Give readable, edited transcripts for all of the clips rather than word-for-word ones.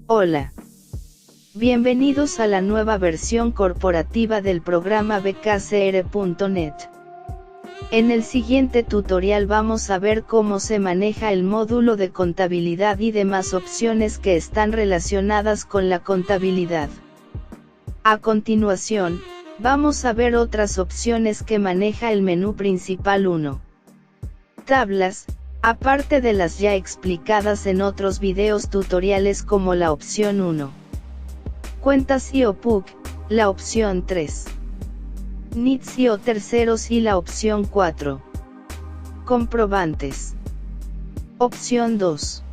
Hola. Bienvenidos a la nueva versión corporativa del programa bkcr.net. En el siguiente tutorial vamos a ver cómo se maneja el módulo de contabilidad y demás opciones que están relacionadas con la contabilidad. A continuación, vamos a ver otras opciones que maneja el menú principal 1. Tablas, aparte de las ya explicadas en otros videos tutoriales como la opción 1. Cuentas y OPUC, la opción 3. NITS y o terceros y la opción 4. Comprobantes. Opción 2.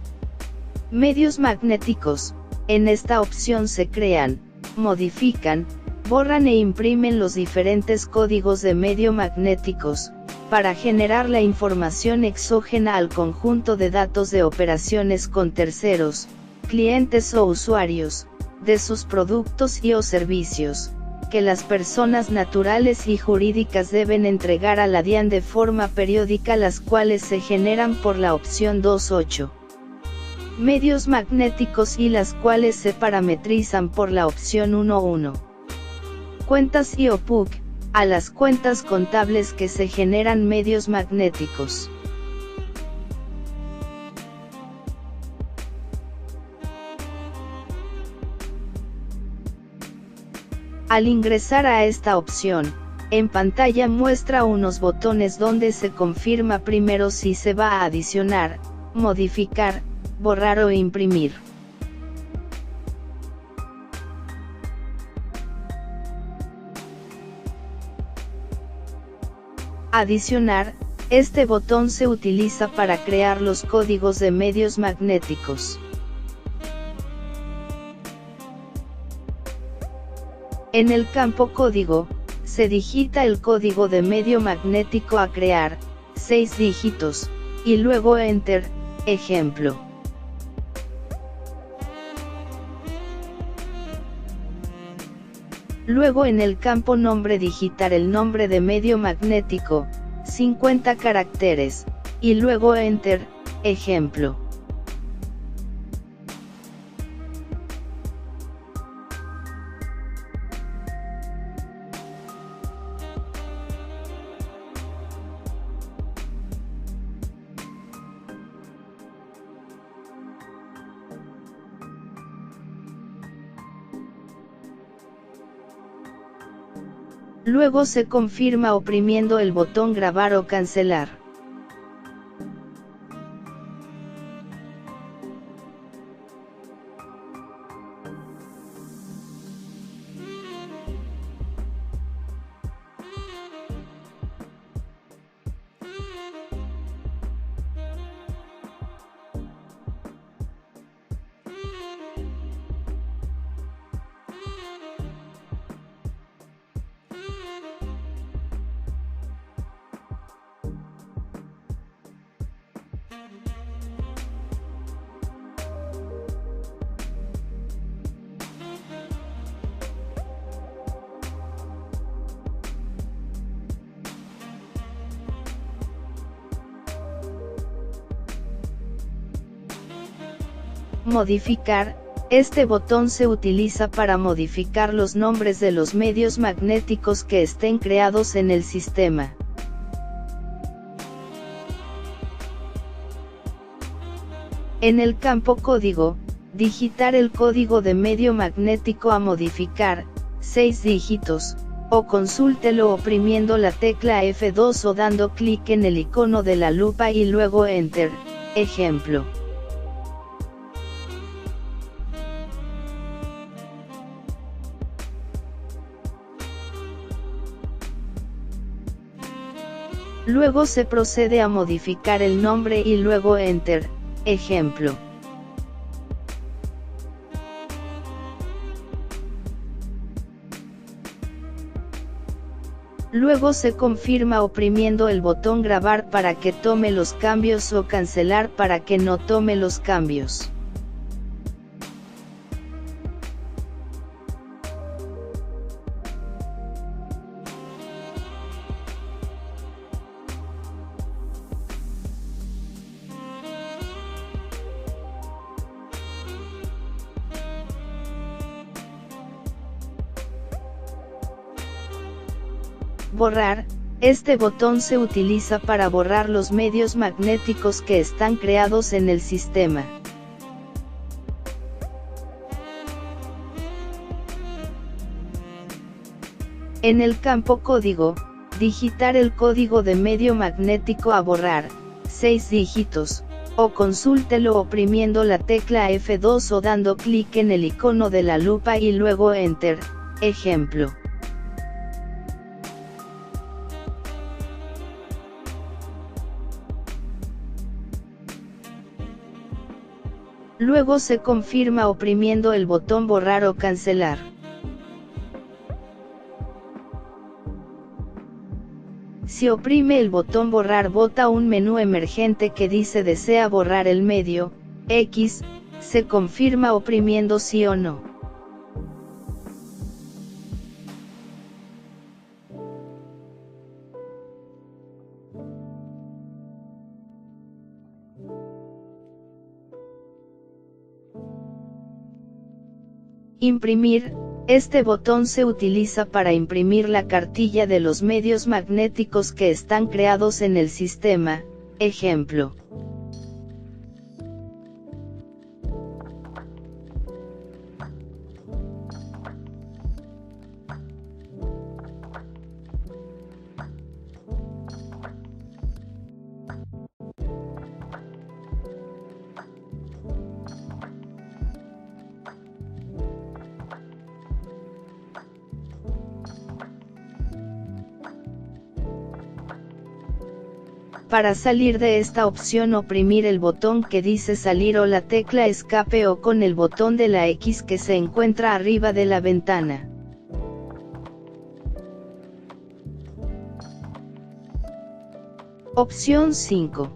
Medios magnéticos, en esta opción se crean, modifican, borran e imprimen los diferentes códigos de medio magnéticos, para generar la información exógena al conjunto de datos de operaciones con terceros, clientes o usuarios, de sus productos y o servicios, que las personas naturales y jurídicas deben entregar a la DIAN de forma periódica, las cuales se generan por la opción 2.8. Medios magnéticos y las cuales se parametrizan por la opción 1.1. Cuentas y OPUC, a las cuentas contables que se generan medios magnéticos. Al ingresar a esta opción, en pantalla muestra unos botones donde se confirma primero si se va a adicionar, modificar, borrar o imprimir. Adicionar, este botón se utiliza para crear los códigos de medios magnéticos. En el campo código, se digita el código de medio magnético a crear, 6 dígitos, y luego Enter, ejemplo. Luego en el campo nombre digitar el nombre de medio magnético, 50 caracteres, y luego Enter, ejemplo. Luego se confirma oprimiendo el botón grabar o cancelar. Modificar, este botón se utiliza para modificar los nombres de los medios magnéticos que estén creados en el sistema. En el campo código, digitar el código de medio magnético a modificar, 6 dígitos, o consúltelo oprimiendo la tecla F2 o dando clic en el icono de la lupa y luego Enter, ejemplo. Luego se procede a modificar el nombre y luego Enter, ejemplo. Luego se confirma oprimiendo el botón grabar para que tome los cambios o cancelar para que no tome los cambios. Borrar. Este botón se utiliza para borrar los medios magnéticos que están creados en el sistema. En el campo código, digitar el código de medio magnético a borrar, 6 dígitos, o consúltelo oprimiendo la tecla F2 o dando clic en el icono de la lupa y luego Enter, ejemplo. Luego se confirma oprimiendo el botón borrar o cancelar. Si oprime el botón borrar bota un menú emergente que dice desea borrar el medio, X, se confirma oprimiendo sí o no. Imprimir. Este botón se utiliza para imprimir la cartilla de los medios magnéticos que están creados en el sistema, ejemplo. Para salir de esta opción oprimir el botón que dice salir o la tecla escape o con el botón de la X que se encuentra arriba de la ventana. Opción 5.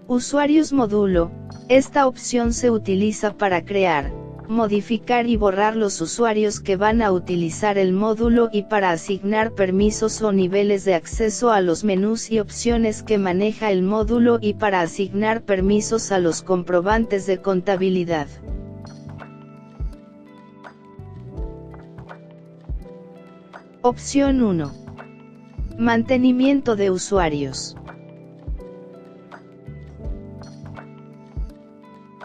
Usuarios módulo. Esta opción se utiliza para crear, modificar y borrar los usuarios que van a utilizar el módulo y para asignar permisos o niveles de acceso a los menús y opciones que maneja el módulo y para asignar permisos a los comprobantes de contabilidad. Opción 1. Mantenimiento de usuarios.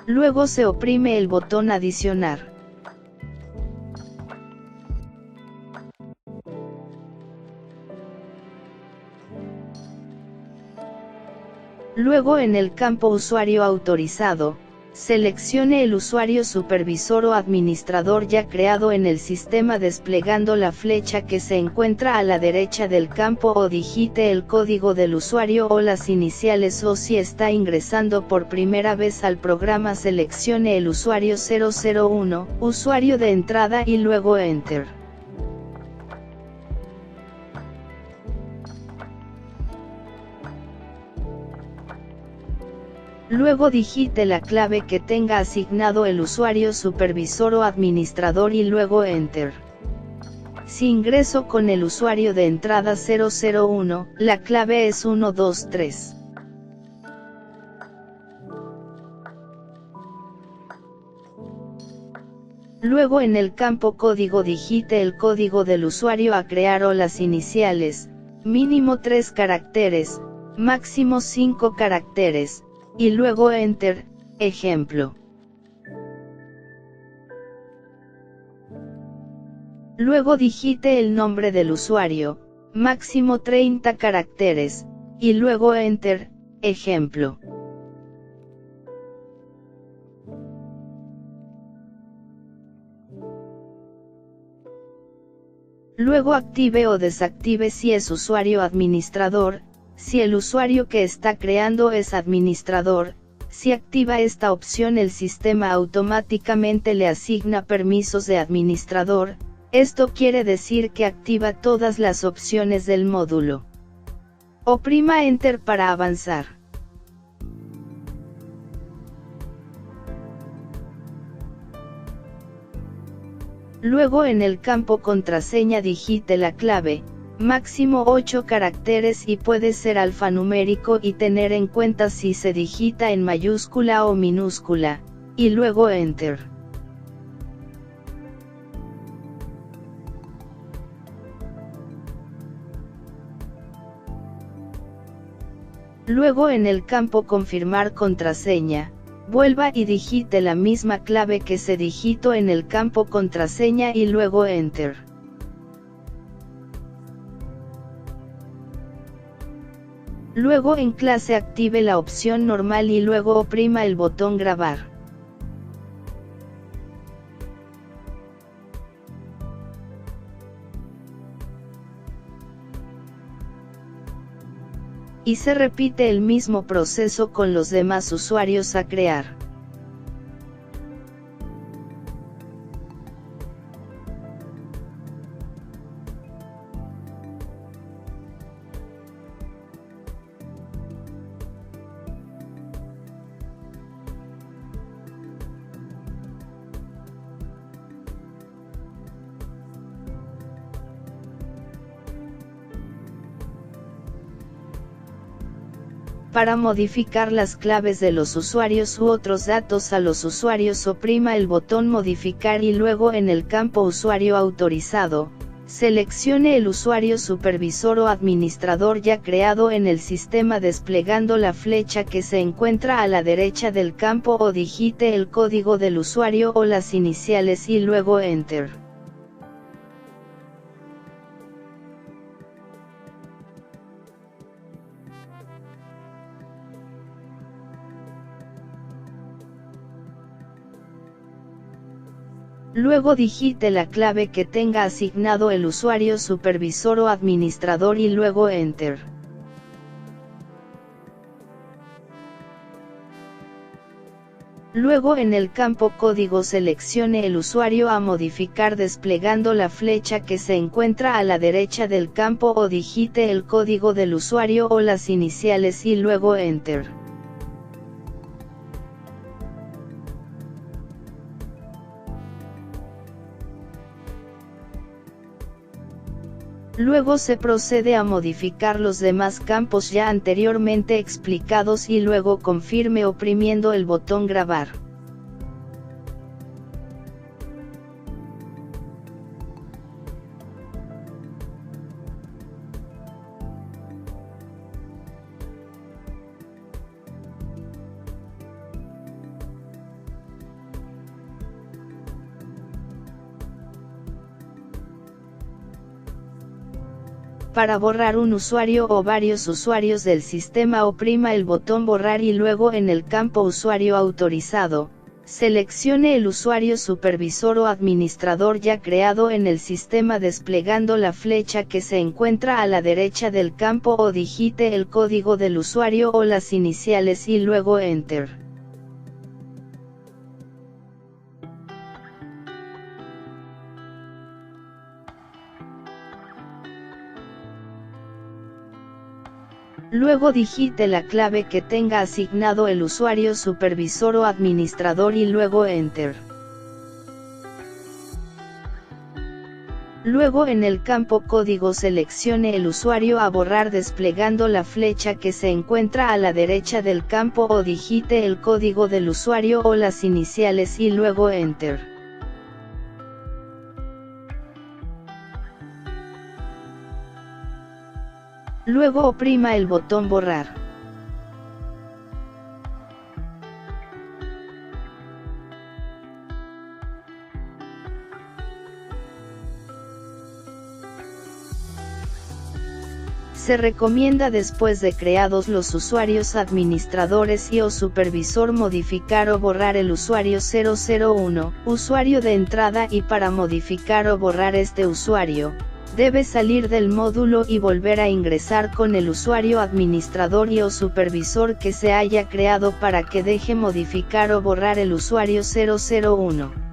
Luego se oprime el botón adicionar. Luego en el campo usuario autorizado, seleccione el usuario supervisor o administrador ya creado en el sistema desplegando la flecha que se encuentra a la derecha del campo o digite el código del usuario o las iniciales o si está ingresando por primera vez al programa seleccione el usuario 001, usuario de entrada y luego Enter. Luego digite la clave que tenga asignado el usuario supervisor o administrador y luego Enter. Si ingreso con el usuario de entrada 001, la clave es 123. Luego en el campo código digite el código del usuario a crear o las iniciales, mínimo 3 caracteres, máximo 5 caracteres. Y luego Enter, ejemplo. Luego digite el nombre del usuario, máximo 30 caracteres, y luego Enter, ejemplo. Luego active o desactive si es usuario administrador. Si el usuario que está creando es administrador, si activa esta opción el sistema automáticamente le asigna permisos de administrador, esto quiere decir que activa todas las opciones del módulo. Oprima Enter para avanzar. Luego en el campo contraseña digite la clave, máximo 8 caracteres y puede ser alfanumérico y tener en cuenta si se digita en mayúscula o minúscula, y luego Enter. Luego en el campo confirmar contraseña, vuelva y digite la misma clave que se digitó en el campo contraseña y luego Enter. Luego en clase active la opción normal y luego oprima el botón grabar. Y se repite el mismo proceso con los demás usuarios a crear. Para modificar las claves de los usuarios u otros datos a los usuarios, oprima el botón modificar y luego en el campo usuario autorizado, seleccione el usuario supervisor o administrador ya creado en el sistema desplegando la flecha que se encuentra a la derecha del campo o digite el código del usuario o las iniciales y luego Enter. Luego digite la clave que tenga asignado el usuario supervisor o administrador y luego Enter. Luego en el campo código seleccione el usuario a modificar desplegando la flecha que se encuentra a la derecha del campo o digite el código del usuario o las iniciales y luego Enter. Luego se procede a modificar los demás campos ya anteriormente explicados y luego confirme oprimiendo el botón grabar. Para borrar un usuario o varios usuarios del sistema, oprima el botón borrar y luego en el campo usuario autorizado, seleccione el usuario supervisor o administrador ya creado en el sistema desplegando la flecha que se encuentra a la derecha del campo o digite el código del usuario o las iniciales y luego Enter. Luego digite la clave que tenga asignado el usuario supervisor o administrador y luego Enter. Luego en el campo código seleccione el usuario a borrar desplegando la flecha que se encuentra a la derecha del campo o digite el código del usuario o las iniciales y luego Enter. Luego oprima el botón borrar. Se recomienda después de creados los usuarios administradores y o supervisor modificar o borrar el usuario 001, usuario de entrada y para modificar o borrar este usuario, debe salir del módulo y volver a ingresar con el usuario administrador y o supervisor que se haya creado para que deje modificar o borrar el usuario 001.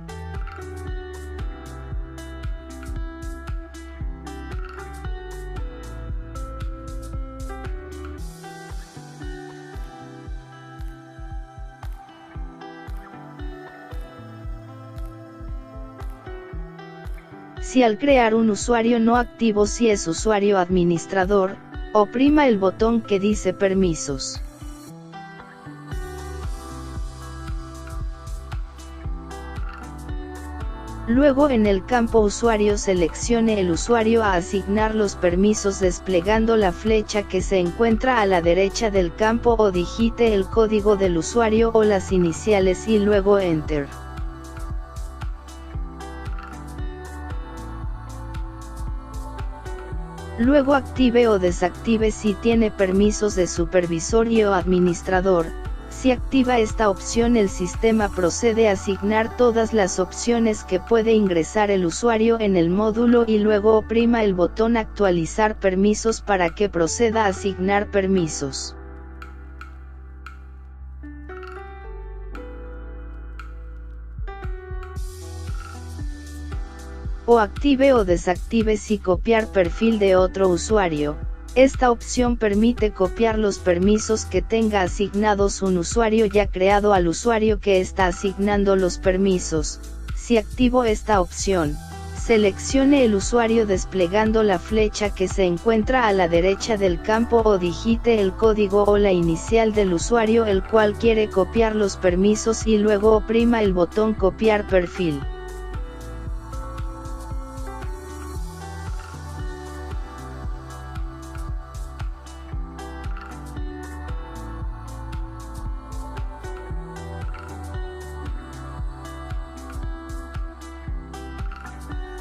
Si al crear un usuario no activo si es usuario administrador, oprima el botón que dice permisos. Luego en el campo usuario seleccione el usuario a asignar los permisos desplegando la flecha que se encuentra a la derecha del campo o digite el código del usuario o las iniciales y luego Enter. Luego active o desactive si tiene permisos de supervisor y o administrador. Si activa esta opción el sistema procede a asignar todas las opciones que puede ingresar el usuario en el módulo y luego oprima el botón Actualizar permisos para que proceda a asignar permisos. O active o desactive si copiar perfil de otro usuario. Esta opción permite copiar los permisos que tenga asignados un usuario ya creado al usuario que está asignando los permisos. Si activo esta opción, seleccione el usuario desplegando la flecha que se encuentra a la derecha del campo o digite el código o la inicial del usuario el cual quiere copiar los permisos y luego oprima el botón Copiar perfil.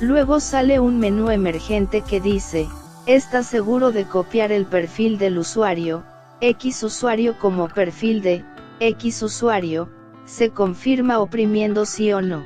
Luego sale un menú emergente que dice, ¿estás seguro de copiar el perfil del usuario, X usuario como perfil de, X usuario? Se confirma oprimiendo sí o no.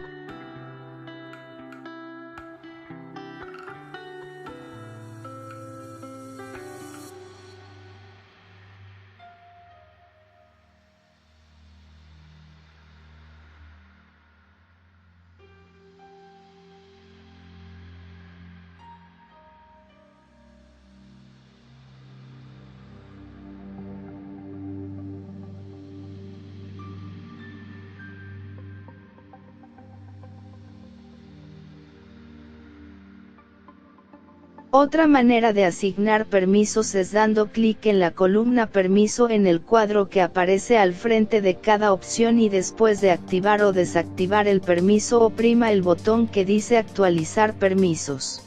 Otra manera de asignar permisos es dando clic en la columna Permiso en el cuadro que aparece al frente de cada opción y después de activar o desactivar el permiso oprima el botón que dice Actualizar permisos.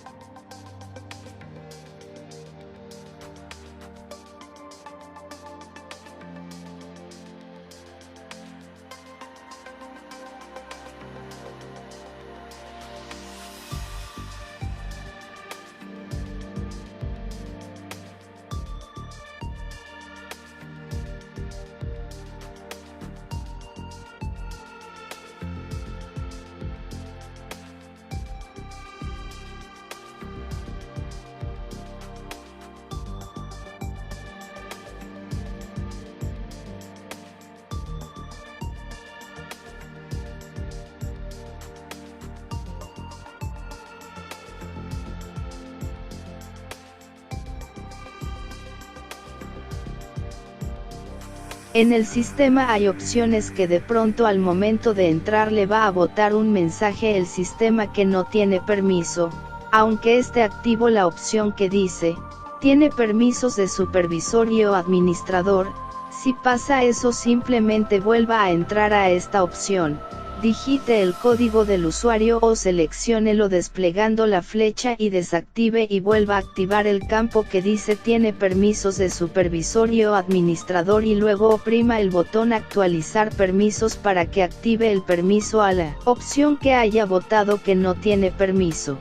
En el sistema hay opciones que de pronto al momento de entrar le va a botar un mensaje el sistema que no tiene permiso, aunque esté activo la opción que dice, tiene permisos de supervisor y o administrador. Si pasa eso simplemente vuelva a entrar a esta opción, digite el código del usuario o selecciónelo desplegando la flecha y desactive y vuelva a activar el campo que dice tiene permisos de supervisor y o administrador y luego oprima el botón Actualizar permisos para que active el permiso a la opción que haya votado que no tiene permiso.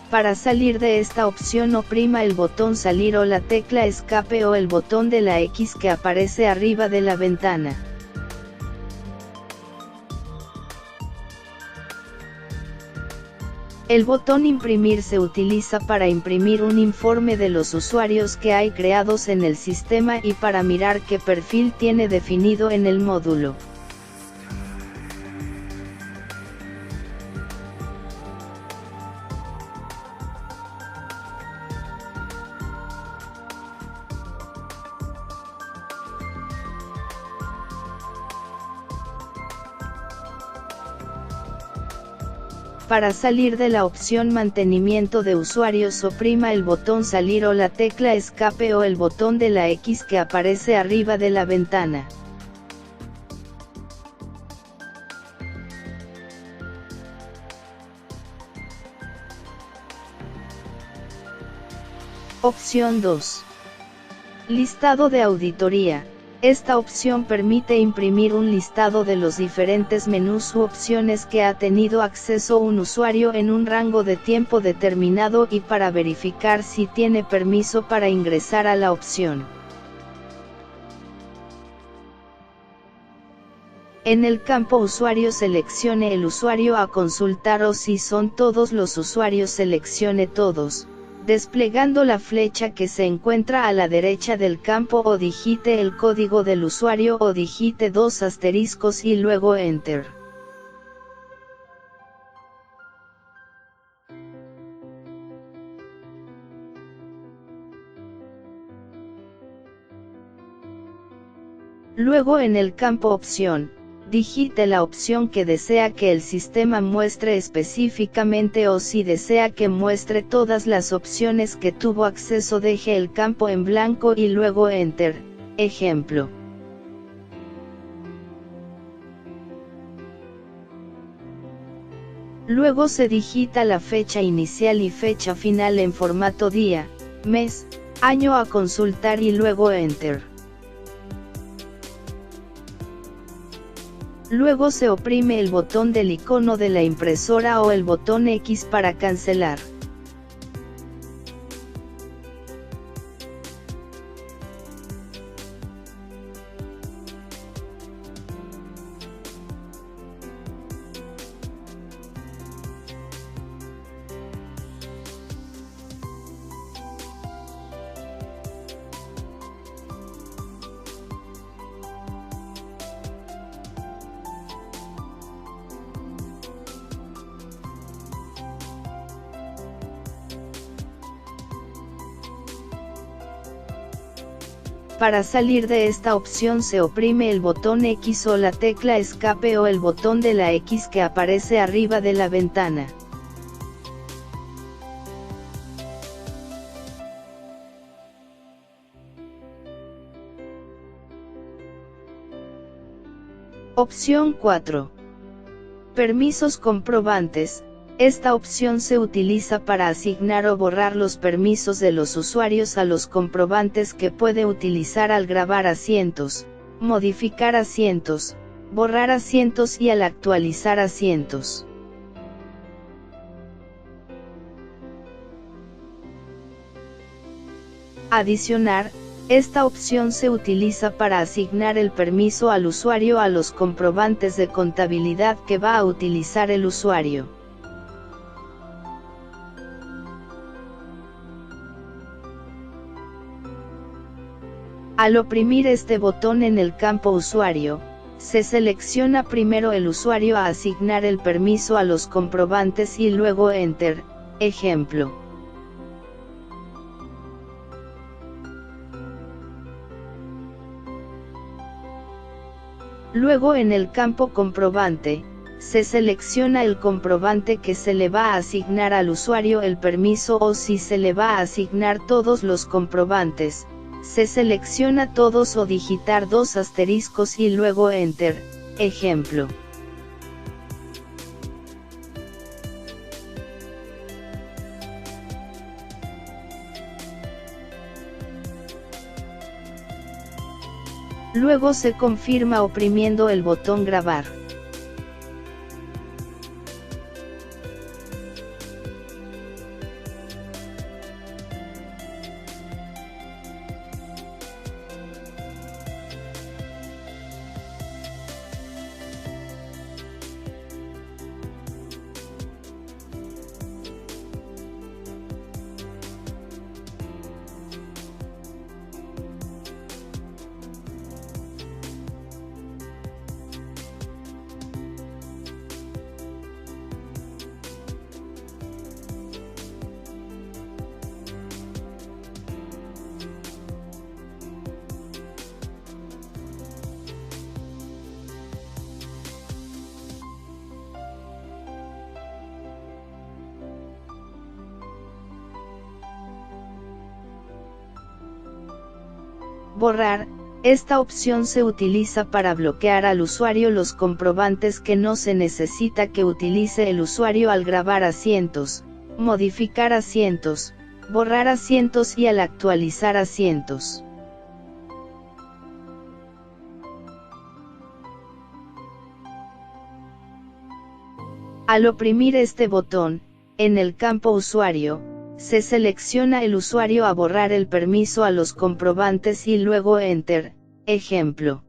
Para salir de esta opción oprima el botón Salir o la tecla Escape o el botón de la X que aparece arriba de la ventana. El botón Imprimir se utiliza para imprimir un informe de los usuarios que hay creados en el sistema y para mirar qué perfil tiene definido en el módulo. Para salir de la opción Mantenimiento de usuarios oprima el botón Salir o la tecla Escape o el botón de la X que aparece arriba de la ventana. Opción 2. Listado de auditoría. Esta opción permite imprimir un listado de los diferentes menús u opciones que ha tenido acceso un usuario en un rango de tiempo determinado y para verificar si tiene permiso para ingresar a la opción. En el campo usuario seleccione el usuario a consultar o si son todos los usuarios seleccione todos, desplegando la flecha que se encuentra a la derecha del campo o digite el código del usuario o digite 2 asteriscos y luego Enter. Luego en el campo Opción, digite la opción que desea que el sistema muestre específicamente o si desea que muestre todas las opciones que tuvo acceso deje el campo en blanco y luego Enter, ejemplo. Luego se digita la fecha inicial y fecha final en formato día, mes, año a consultar y luego Enter. Luego se oprime el botón del icono de la impresora o el botón X para cancelar. Para salir de esta opción se oprime el botón X o la tecla escape o el botón de la X que aparece arriba de la ventana. Opción 4. Permisos comprobantes. Esta opción se utiliza para asignar o borrar los permisos de los usuarios a los comprobantes que puede utilizar al grabar asientos, modificar asientos, borrar asientos y al actualizar asientos. Adicionar, esta opción se utiliza para asignar el permiso al usuario a los comprobantes de contabilidad que va a utilizar el usuario. Al oprimir este botón en el campo usuario, se selecciona primero el usuario a asignar el permiso a los comprobantes y luego Enter, ejemplo. Luego en el campo comprobante, se selecciona el comprobante que se le va a asignar al usuario el permiso o si se le va a asignar todos los comprobantes. Se selecciona todos o digitar 2 asteriscos y luego Enter, ejemplo. Luego se confirma oprimiendo el botón Grabar. Borrar, esta opción se utiliza para bloquear al usuario los comprobantes que no se necesita que utilice el usuario al grabar asientos, modificar asientos, borrar asientos y al actualizar asientos. Al oprimir este botón, en el campo usuario, se selecciona el usuario a borrar el permiso a los comprobantes y luego Enter, ejemplo.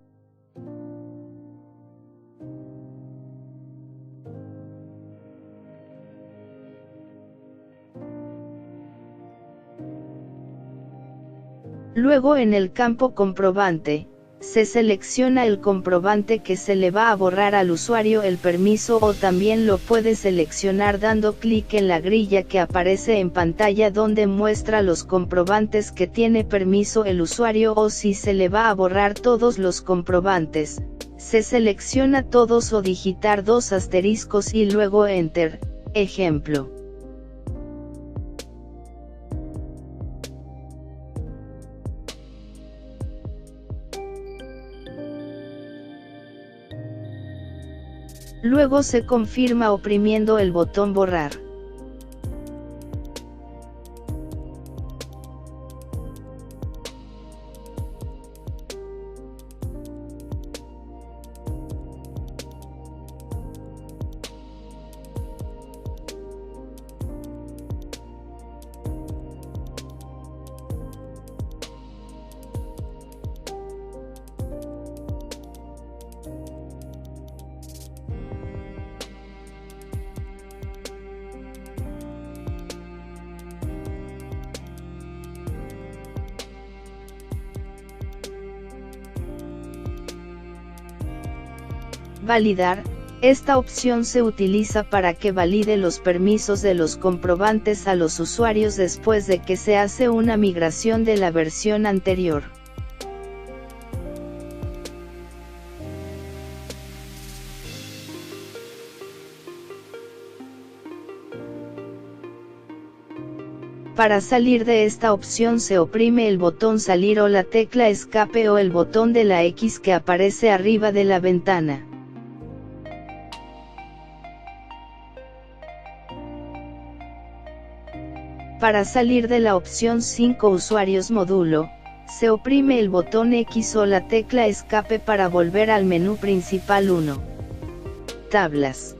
Luego en el campo comprobante, se selecciona el comprobante que se le va a borrar al usuario el permiso o también lo puede seleccionar dando clic en la grilla que aparece en pantalla donde muestra los comprobantes que tiene permiso el usuario o si se le va a borrar todos los comprobantes, se selecciona todos o digitar 2 asteriscos y luego Enter, ejemplo. Luego se confirma oprimiendo el botón borrar. Validar. Esta opción se utiliza para que valide los permisos de los comprobantes a los usuarios después de que se hace una migración de la versión anterior. Para salir de esta opción se oprime el botón salir o la tecla escape o el botón de la X que aparece arriba de la ventana. Para salir de la opción 5 usuarios módulo, se oprime el botón X o la tecla escape para volver al menú principal 1. Tablas.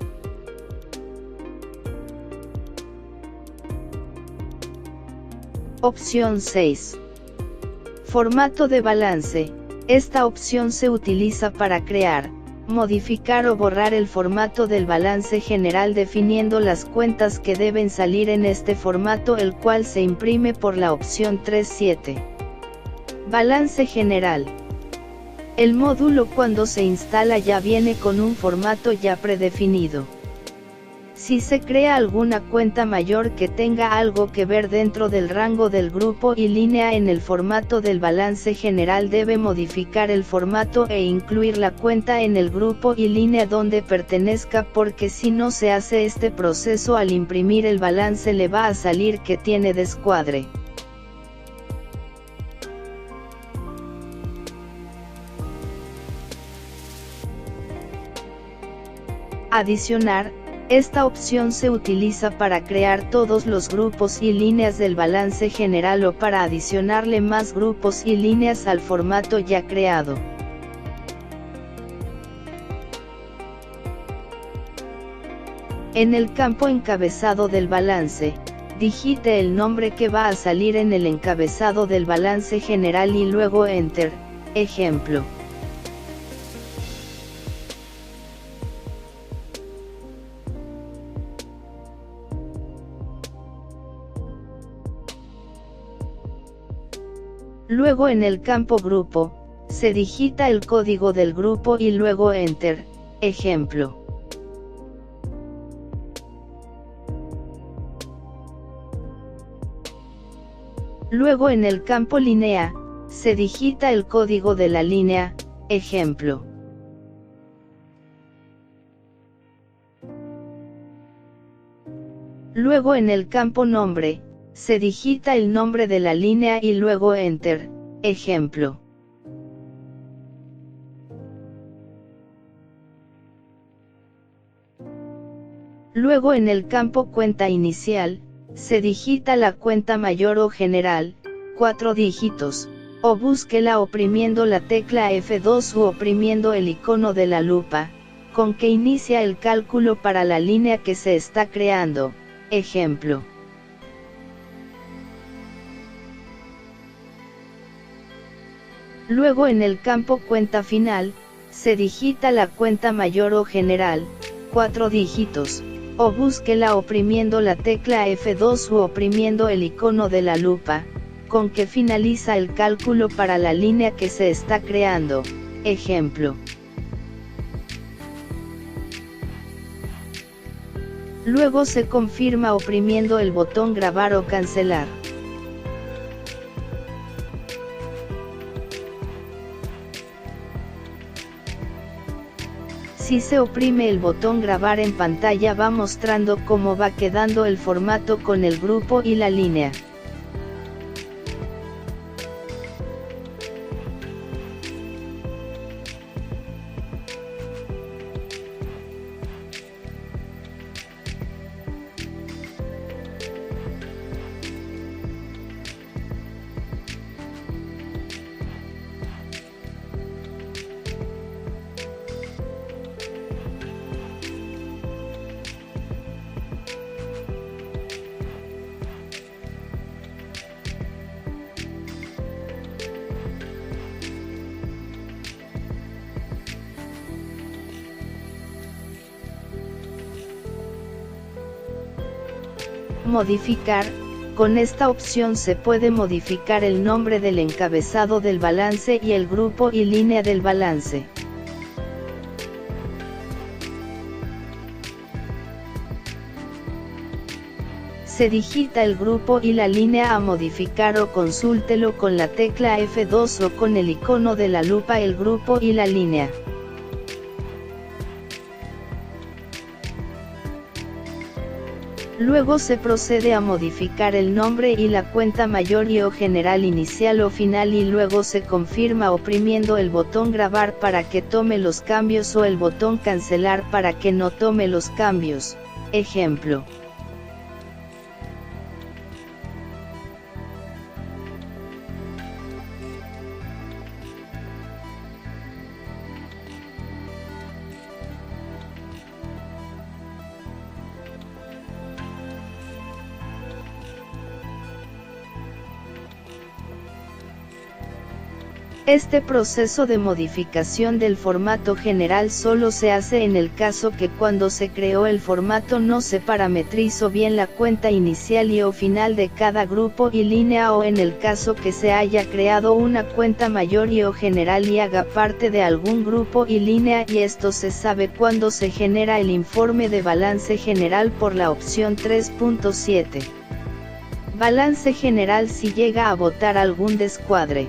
Opción 6. Formato de balance. Esta opción se utiliza para crear, modificar o borrar el formato del balance general definiendo las cuentas que deben salir en este formato el cual se imprime por la opción 3.7. Balance general. El módulo cuando se instala ya viene con un formato ya predefinido. Si se crea alguna cuenta mayor que tenga algo que ver dentro del rango del grupo y línea en el formato del balance general debe modificar el formato e incluir la cuenta en el grupo y línea donde pertenezca porque si no se hace este proceso al imprimir el balance le va a salir que tiene descuadre. Adicionar. Esta opción se utiliza para crear todos los grupos y líneas del balance general o para adicionarle más grupos y líneas al formato ya creado. En el campo encabezado del balance, digite el nombre que va a salir en el encabezado del balance general y luego Enter, ejemplo. Luego en el campo grupo, se digita el código del grupo y luego Enter, ejemplo. Luego en el campo línea, se digita el código de la línea, ejemplo. Luego en el campo nombre, se digita el nombre de la línea y luego Enter, ejemplo. Luego en el campo cuenta inicial, se digita la cuenta mayor o general, 4 dígitos, o búsquela oprimiendo la tecla F2 u oprimiendo el icono de la lupa, con que inicia el cálculo para la línea que se está creando, ejemplo. Luego en el campo cuenta final, se digita la cuenta mayor o general, 4 dígitos, o búsquela oprimiendo la tecla F2 u oprimiendo el icono de la lupa, con que finaliza el cálculo para la línea que se está creando, ejemplo. Luego se confirma oprimiendo el botón grabar o cancelar. Si se oprime el botón grabar en pantalla va mostrando cómo va quedando el formato con el grupo y la línea. Modificar, con esta opción se puede modificar el nombre del encabezado del balance y el grupo y línea del balance. Se digita el grupo y la línea a modificar o consúltelo con la tecla F2 o con el icono de la lupa el grupo y la línea. Luego se procede a modificar el nombre y la cuenta mayor y o general inicial o final y luego se confirma oprimiendo el botón grabar para que tome los cambios o el botón cancelar para que no tome los cambios, ejemplo. Este proceso de modificación del formato general solo se hace en el caso que cuando se creó el formato no se parametrizó bien la cuenta inicial y o final de cada grupo y línea o en el caso que se haya creado una cuenta mayor y o general y haga parte de algún grupo y línea y esto se sabe cuando se genera el informe de balance general por la opción 3.7. Balance general si llega a botar algún descuadre.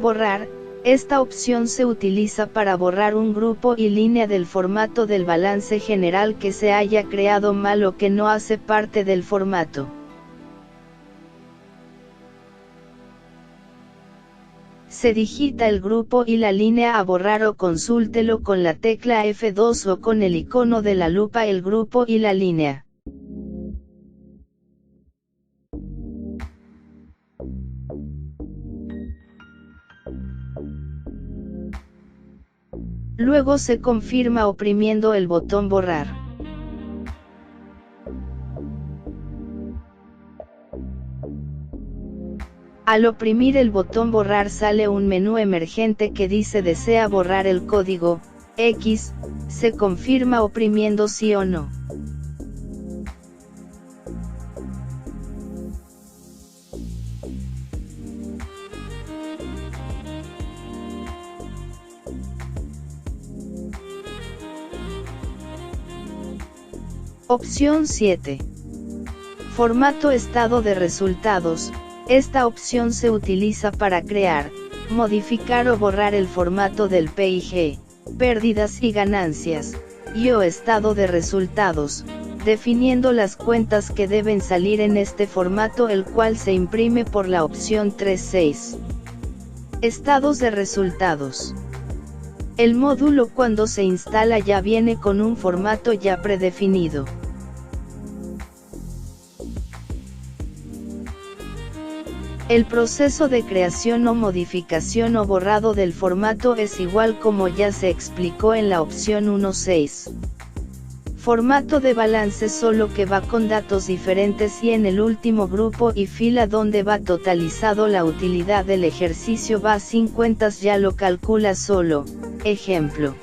Borrar, esta opción se utiliza para borrar un grupo y línea del formato del balance general que se haya creado mal o que no hace parte del formato. Se digita el grupo y la línea a borrar o consúltelo con la tecla F2 o con el icono de la lupa el grupo y la línea. Luego se confirma oprimiendo el botón borrar. Al oprimir el botón borrar sale un menú emergente que dice desea borrar el código X, se confirma oprimiendo sí o no. Opción 7. Formato estado de resultados, Esta opción se utiliza para crear, modificar o borrar el formato del PIG, pérdidas y ganancias, y/o estado de resultados, definiendo las cuentas que deben salir en este formato, el cual se imprime por la opción 3.6. Estados de resultados. El módulo cuando se instala ya viene con un formato ya predefinido. El proceso de creación o modificación o borrado del formato es igual como ya se explicó en la opción 1.6. Formato de balance solo que va con datos diferentes, y en el último grupo y fila donde va totalizado la utilidad del ejercicio va sin cuentas, ya lo calcula solo. Ejemplo.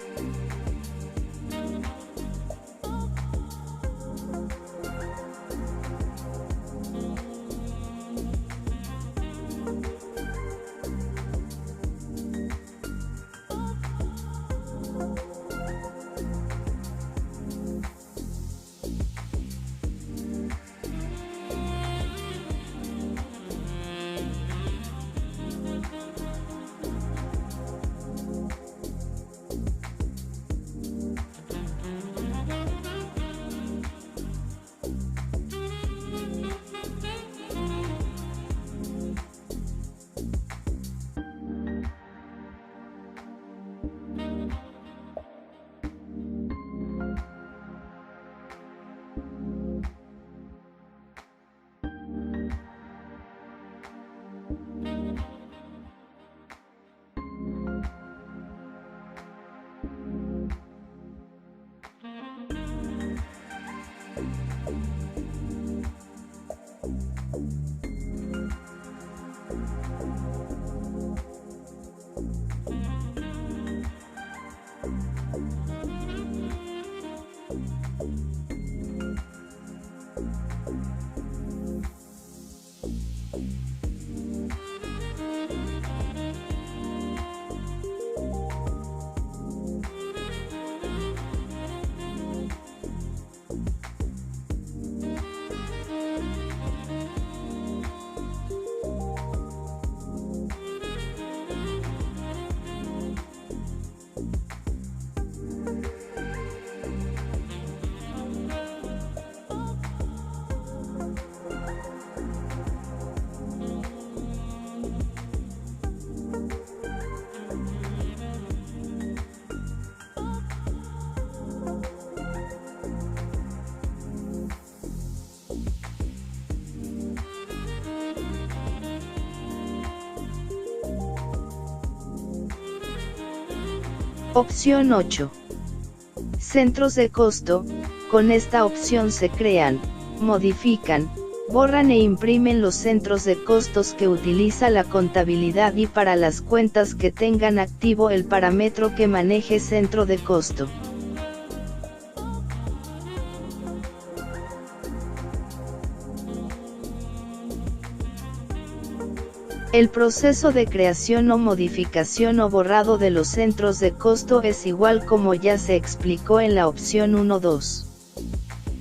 Opción 8. Centros de costo. Con esta opción se crean, modifican, borran e imprimen los centros de costos que utiliza la contabilidad, y para las cuentas que tengan activo el parámetro que maneje centro de costo. El proceso de creación o modificación o borrado de los centros de costo es igual como ya se explicó en la opción 1.2.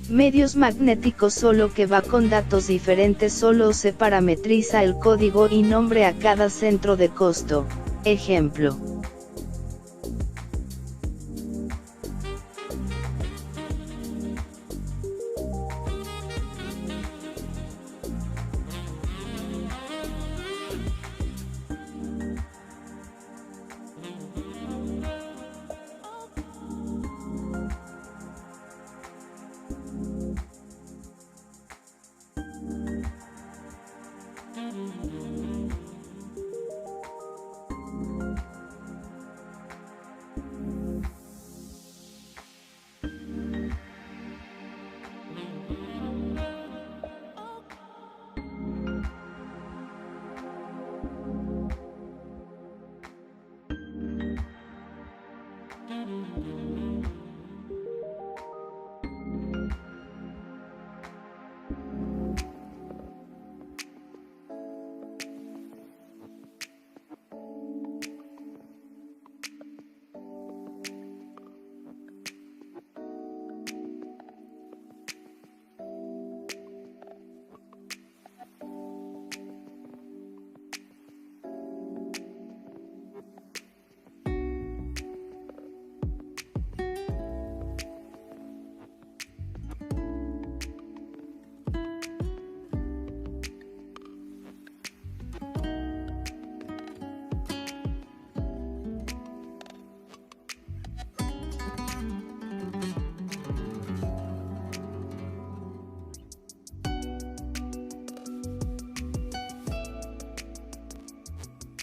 Medios magnéticos solo que va con datos diferentes, solo se parametriza el código y nombre a cada centro de costo. Ejemplo.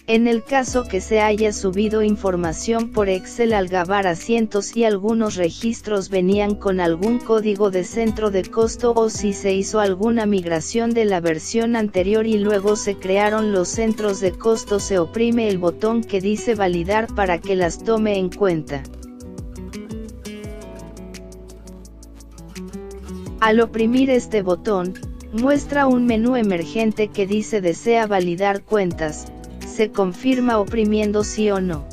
En el caso que se haya subido información por Excel al grabar asientos y algunos registros venían con algún código de centro de costo o si se hizo alguna migración de la versión anterior y luego se crearon los centros de costo, se oprime el botón que dice validar para que las tome en cuenta. Al oprimir este botón, muestra un menú emergente que dice desea validar cuentas. Se confirma oprimiendo sí o no.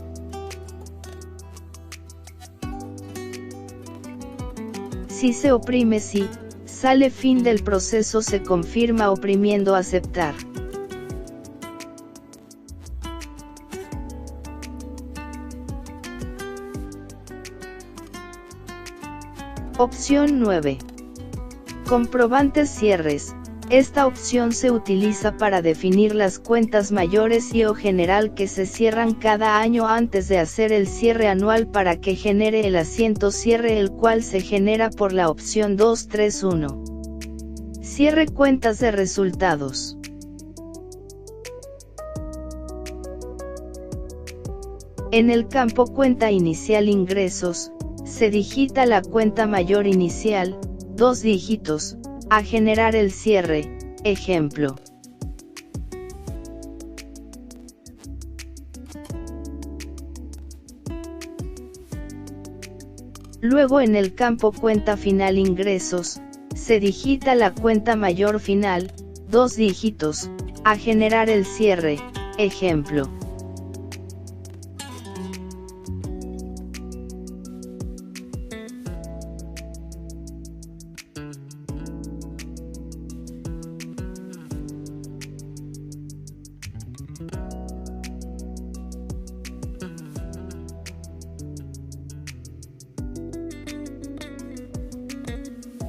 Si se oprime sí, sale fin del proceso, se confirma oprimiendo aceptar. Opción 9. Comprobantes cierres. Esta opción se utiliza para definir las cuentas mayores y o general que se cierran cada año antes de hacer el cierre anual para que genere el asiento cierre, el cual se genera por la opción 231. Cierre cuentas de resultados. En el campo cuenta inicial ingresos, se digita la cuenta mayor inicial, 2 dígitos, a generar el cierre, ejemplo. Luego en el campo cuenta final ingresos, se digita la cuenta mayor final, 2 dígitos, a generar el cierre, ejemplo.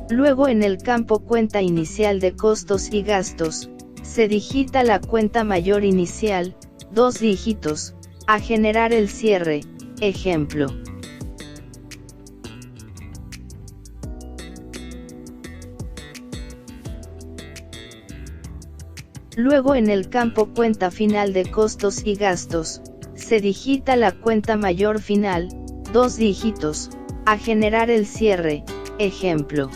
Luego en el campo cuenta inicial de costos y gastos, se digita la cuenta mayor inicial, 2 dígitos, a generar el cierre, ejemplo. Luego en el campo cuenta final de costos y gastos, se digita la cuenta mayor final, 2 dígitos, a generar el cierre, ejemplo.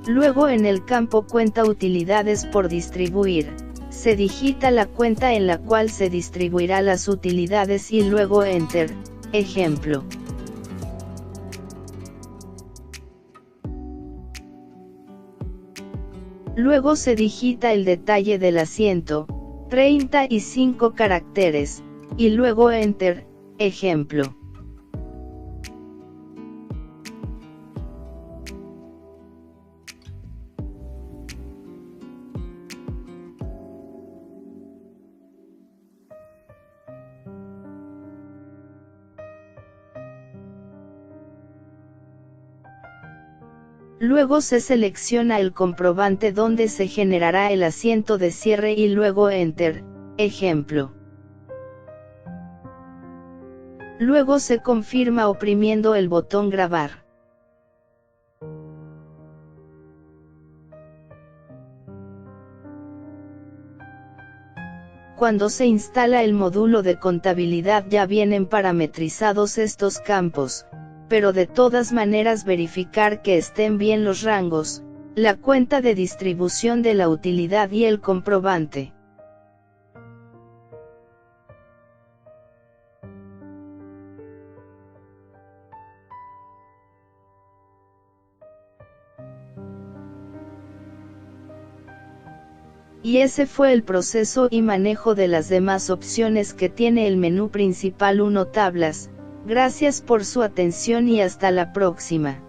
Luego en el campo cuenta utilidades por distribuir, se digita la cuenta en la cual se distribuirá las utilidades y luego Enter, ejemplo. Luego se digita el detalle del asiento, 35 caracteres, y luego Enter, ejemplo. Luego se selecciona el comprobante donde se generará el asiento de cierre y luego Enter, ejemplo. Luego se confirma oprimiendo el botón Grabar. Cuando se instala el módulo de contabilidad ya vienen parametrizados estos campos, pero de todas maneras verificar que estén bien los rangos, la cuenta de distribución de la utilidad y el comprobante. Y ese fue el proceso y manejo de las demás opciones que tiene el menú principal 1 Tablas. Gracias por su atención y hasta la próxima.